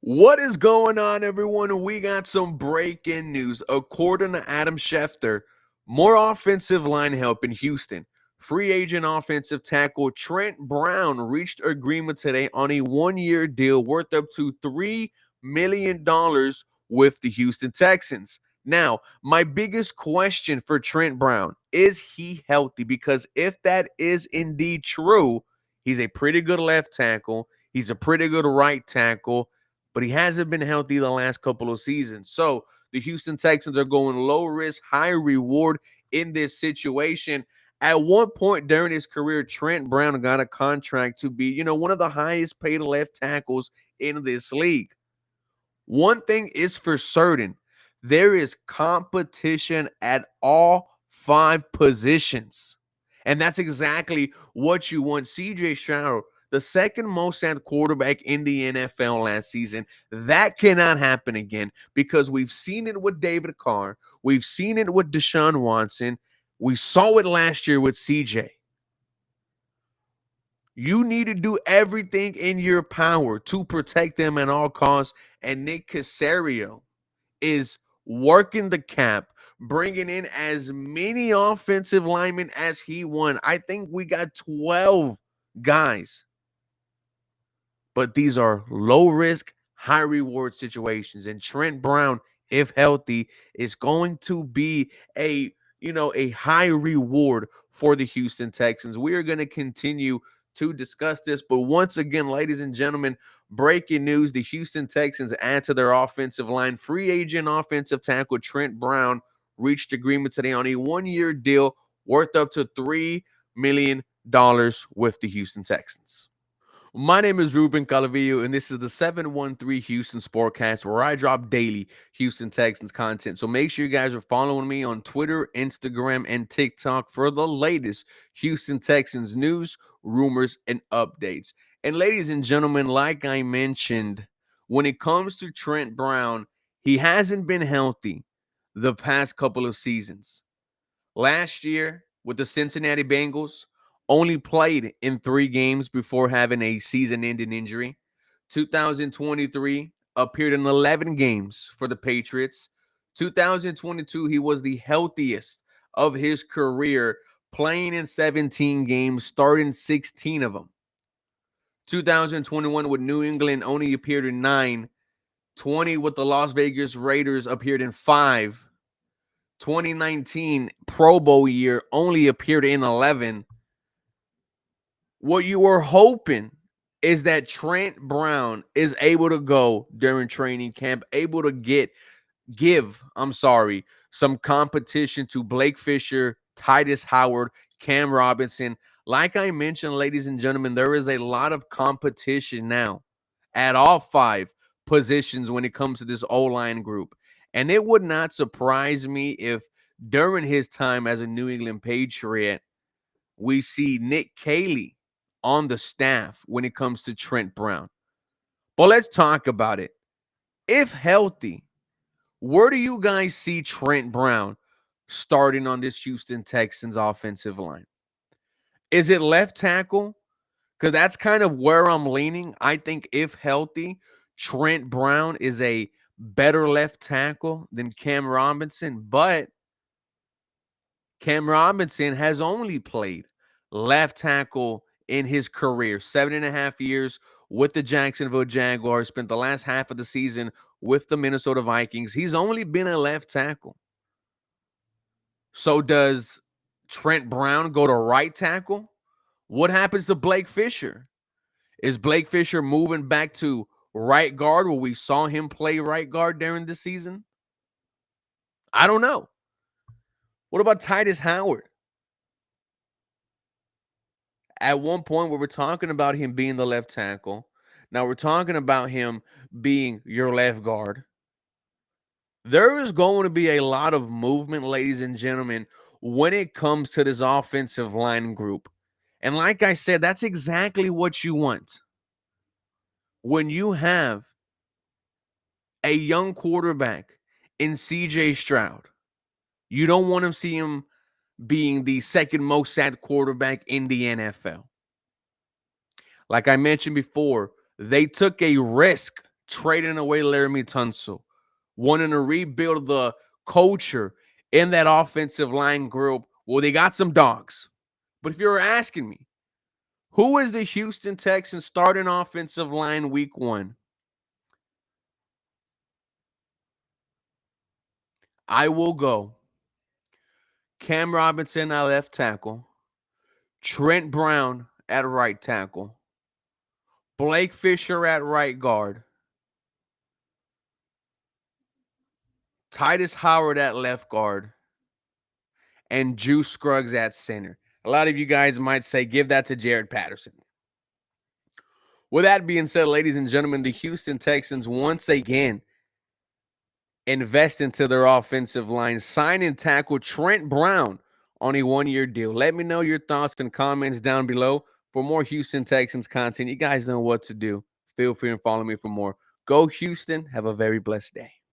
What is going on, everyone? We got some breaking news. According to Adam Schefter, more offensive line help in Houston. Free agent offensive tackle Trent Brown reached agreement today on a one-year deal worth up to $3 million with the Houston Texans. Now, my biggest question for Trent Brown, is he healthy? Because if that is indeed true, he's a pretty good left tackle. He's a pretty good right tackle, but he hasn't been healthy the last couple of seasons. So the Houston Texans are going low risk, high reward in this situation. At one point during his career, Trent Brown got a contract to be, one of the highest paid left tackles in this league. One thing is for certain, there is competition at all five positions. And that's exactly what you want. CJ Stroud, the second most sacked quarterback in the NFL last season. That cannot happen again because we've seen it with David Carr. We've seen it with Deshaun Watson. We saw it last year with CJ. You need to do everything in your power to protect them at all costs. And Nick Caserio is working the cap, bringing in as many offensive linemen as he won. I think we got 12 guys, but these are low risk, high reward situations. And Trent Brown, if healthy, is going to be a high reward for the Houston Texans. We are going to continue to discuss this, but once again, ladies and gentlemen, breaking news: the Houston Texans add to their offensive line. Free agent offensive tackle Trent Brown reached agreement today on a one-year deal worth up to $3 million with the Houston Texans. My name is Ruben Calavillo, and this is the 713 Houston Sportcast, where I drop daily Houston Texans content. So make sure you guys are following me on Twitter, Instagram, and TikTok for the latest Houston Texans news, rumors, and updates. And ladies and gentlemen, like I mentioned, when it comes to Trent Brown, he hasn't been healthy the past couple of seasons. Last year with the Cincinnati Bengals, only played in 3 games before having a season-ending injury. 2023 appeared in 11 games for the Patriots. 2022, he was the healthiest of his career, playing in 17 games, starting 16 of them. 2021 with New England only appeared in 9. 20 with the Las Vegas Raiders appeared in 5. 2019 Pro Bowl year only appeared in 11. What you were hoping is that Trent Brown is able to go during training camp, able to give some competition to Blake Fisher, Titus Howard, Cam Robinson. Like I mentioned, ladies and gentlemen, there is a lot of competition now at all five positions when it comes to this O-line group. And it would not surprise me if during his time as a New England Patriot, we see Nick Caley on the staff when it comes to Trent Brown. But let's talk about it. If healthy, where do you guys see Trent Brown starting on this Houston Texans offensive line? Is it left tackle? Because that's kind of where I'm leaning. I think if healthy, Trent Brown is a better left tackle than Cam Robinson. But Cam Robinson has only played left tackle in his career, 7.5 years with the Jacksonville Jaguars, spent the last half of the season with the Minnesota Vikings. He's only been a left tackle. So does Trent Brown go to right tackle? What happens to Blake Fisher? Is Blake Fisher moving back to right guard where we saw him play right guard during the season? I don't know. What about Titus Howard? At one point, we were talking about him being the left tackle. Now we're talking about him being your left guard. There is going to be a lot of movement, ladies and gentlemen, when it comes to this offensive line group. And like I said, that's exactly what you want. When you have a young quarterback in CJ Stroud, you don't want to see him being the second most sacked quarterback in the NFL. Like I mentioned before, they took a risk trading away Laramie Tunsil, wanting to rebuild the culture in that offensive line group. Well, they got some dogs. But if you're asking me, who is the Houston Texans starting offensive line week 1? I will go Cam Robinson at left tackle, Trent Brown at right tackle, Blake Fisher at right guard, Titus Howard at left guard, and Juice Scruggs at center. A lot of you guys might say, give that to Jared Patterson. With that being said, ladies and gentlemen, the Houston Texans once again invest into their offensive line, sign and tackle Trent Brown on a 1-year deal. Let me know your thoughts and comments down below. For more Houston Texans content, you guys know what to do. Feel free to follow me for more. Go Houston. Have a very blessed day.